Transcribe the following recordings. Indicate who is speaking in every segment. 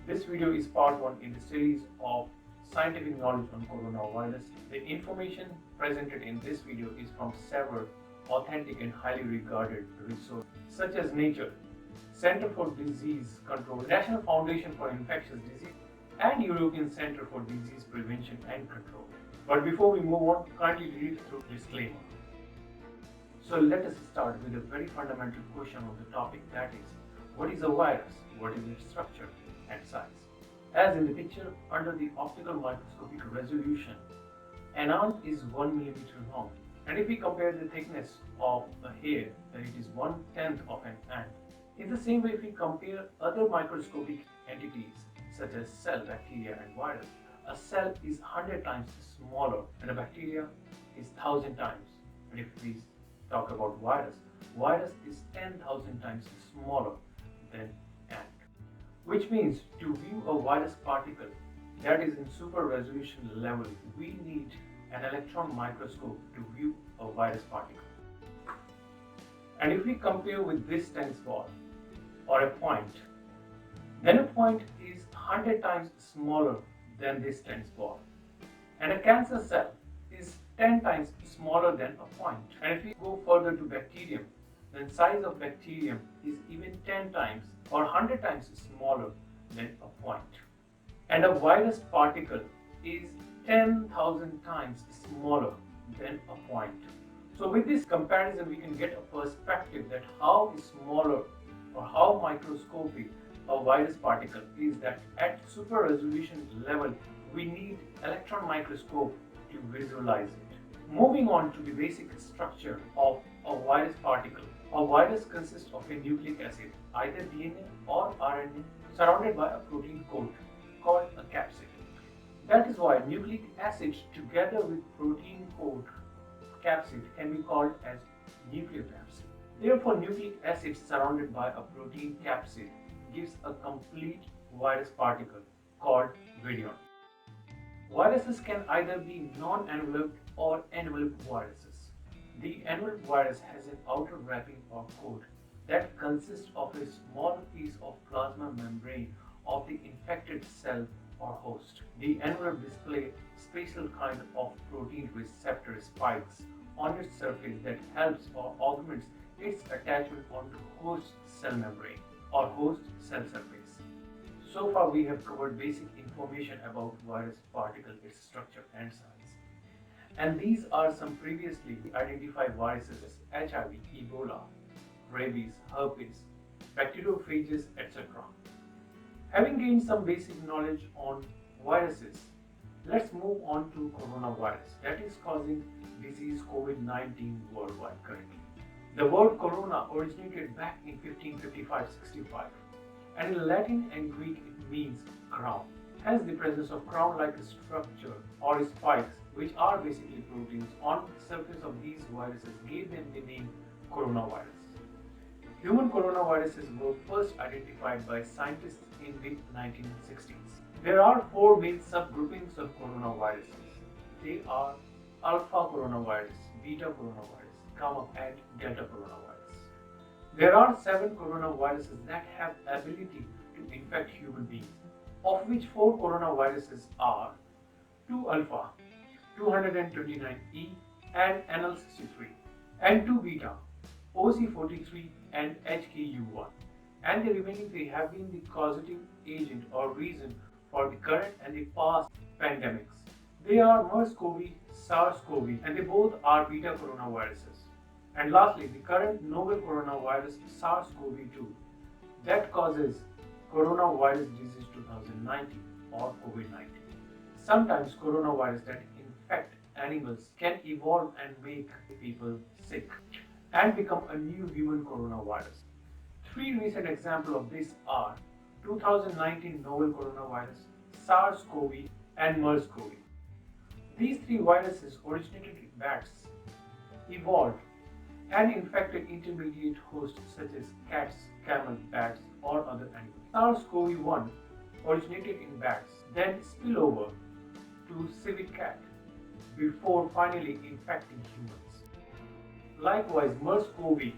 Speaker 1: This video is part 1 in the series of scientific knowledge on coronavirus. The information presented in this video is from several authentic and highly regarded resources such as Nature, Center for Disease Control, National Foundation for Infectious Disease, and European Center for Disease Prevention and Control. But before we move on, kindly read through the disclaimer. So let us start with a very fundamental question of the topic, that is, what is a virus? What is its structure and size? As in the picture, under the optical microscopic resolution, an ant is 1 millimeter long, and if we compare the thickness of a hair, then it is 1/10 of an ant. In the same way, if we compare other microscopic entities such as cell, bacteria, and virus, a cell is 100 times smaller and a bacteria is 1000 times. And if we talk about virus is 10,000 times smaller than ant. Which means to view a virus particle that is in super resolution level, we need an electron microscope to view a virus particle. And if we compare with this tennis ball or a point, then a point is 100 times smaller than this tennis ball. And a cancer cell is 10 times smaller than a point. And if we go further to bacterium, then size of bacterium is even 10 times or 100 times smaller than a point. And a virus particle is 10,000 times smaller than a point. So with this comparison, we can get a perspective that how smaller or how microscopic a virus particle is, that at super resolution level, we need electron microscope to visualize it. Moving on to the basic structure of a virus particle. A virus consists of a nucleic acid, either DNA or RNA, surrounded by a protein coat called a capsid. That is why nucleic acid together with protein coat capsid can be called as nucleocapsid. Therefore, nucleic acid surrounded by a protein capsid gives a complete virus particle called virion. Viruses can either be non-enveloped or enveloped viruses. The enveloped virus has an outer wrapping or coat that consists of a small piece of plasma membrane of the infected cell or host. The envelope displays special kind of protein receptor spikes on its surface that helps or augments its attachment onto host cell membrane or host cell surface. So far we have covered basic information about virus particle, its structure and size. And these are some previously identified viruses as HIV, Ebola, rabies, herpes, bacteriophages, etc. Having gained some basic knowledge on viruses, let's move on to coronavirus that is causing disease COVID-19 worldwide currently. The word corona originated back in 1555-65, and in Latin and Greek it means crown. Hence the presence of crown-like structure or spikes, which are basically proteins on the surface of these viruses, gave them the name coronavirus. Human coronaviruses were first identified by scientists in the 1960s. There are 4 main subgroupings of coronaviruses. They are alpha coronavirus, beta coronavirus, gamma and delta coronavirus. There are 7 coronaviruses that have ability to infect human beings, of which 4 coronaviruses are 2 alpha, 229E and NL63, and 2 beta, OC43 and HKU1. And the remaining 3 have been the causative agent or reason for the current and the past pandemics. They are MERS-CoV, SARS-CoV, and they both are beta coronaviruses. And lastly, the current novel coronavirus SARS-CoV-2 that causes coronavirus disease 2019 or COVID-19. Sometimes coronavirus that infect animals can evolve and make people sick and become a new human coronavirus. 3 recent examples of this are 2019 novel coronavirus, SARS-CoV and MERS-CoV. These 3 viruses originated in bats, evolved and infected intermediate hosts such as cats, camels, bats or other animals. SARS-CoV-1 originated in bats, then spill over to civet cat before finally infecting humans. Likewise, MERS-CoV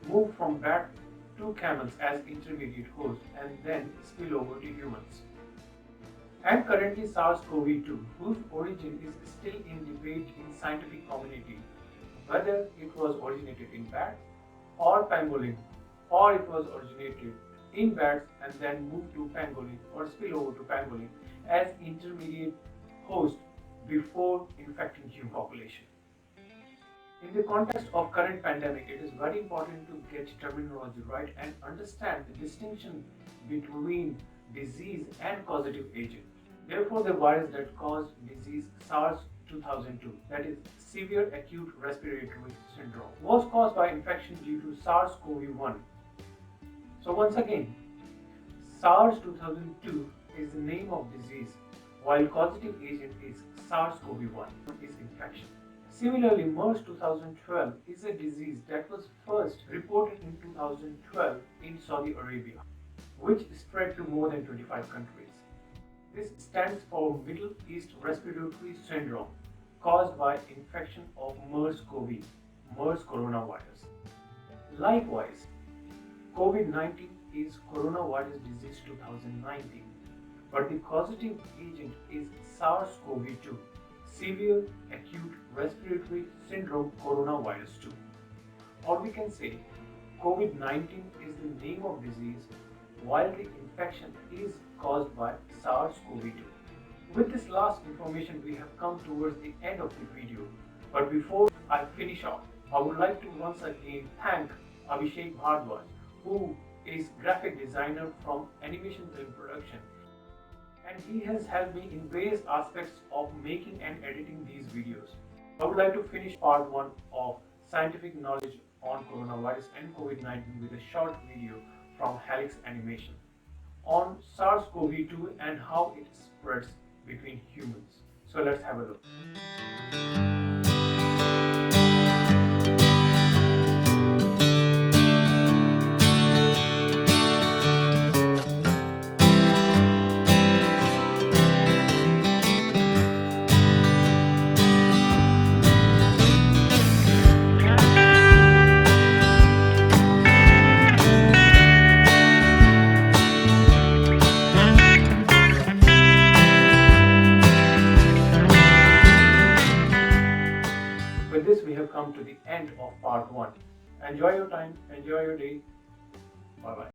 Speaker 1: moved from bat to camels as intermediate hosts and then spill over to humans. And currently SARS-CoV-2, whose origin is still in debate in scientific community, whether it was originated in bats or pangolin, or it was originated in bats and then moved to pangolin or spill over to pangolin as intermediate host before infecting human population. In the context of current pandemic, it is very important to get terminology right and understand the distinction between disease and causative agent. Therefore, the virus that caused disease SARS-2002, that is severe acute respiratory syndrome, was caused by infection due to SARS-CoV-1. So once again, SARS-2002 is the name of disease, while causative agent is SARS-CoV-1 is infection. Similarly, MERS 2012 is a disease that was first reported in 2012 in Saudi Arabia, which spread to more than 25 countries. This stands for Middle East Respiratory Syndrome caused by infection of MERS-CoV, MERS coronavirus. Likewise, COVID-19 is Coronavirus Disease 2019, but the causative agent is SARS-CoV-2, Severe Acute Respiratory Syndrome Coronavirus 2. Or we can say COVID-19 is the name of disease while the infection is caused by SARS-CoV-2. With this last information, we have come towards the end of the video. But before I finish off, I would like to once again thank Abhishek Bhardwaj, who is graphic designer from animation film production, and he has helped me in various aspects of making and editing these videos. I would like to finish part 1 of scientific knowledge on coronavirus and COVID-19 with a short video from Helix Animation on SARS-CoV-2 and how it spreads between humans. So let's have a look. With this, we have come to the end of part 1. Enjoy your time, enjoy your day. Bye bye.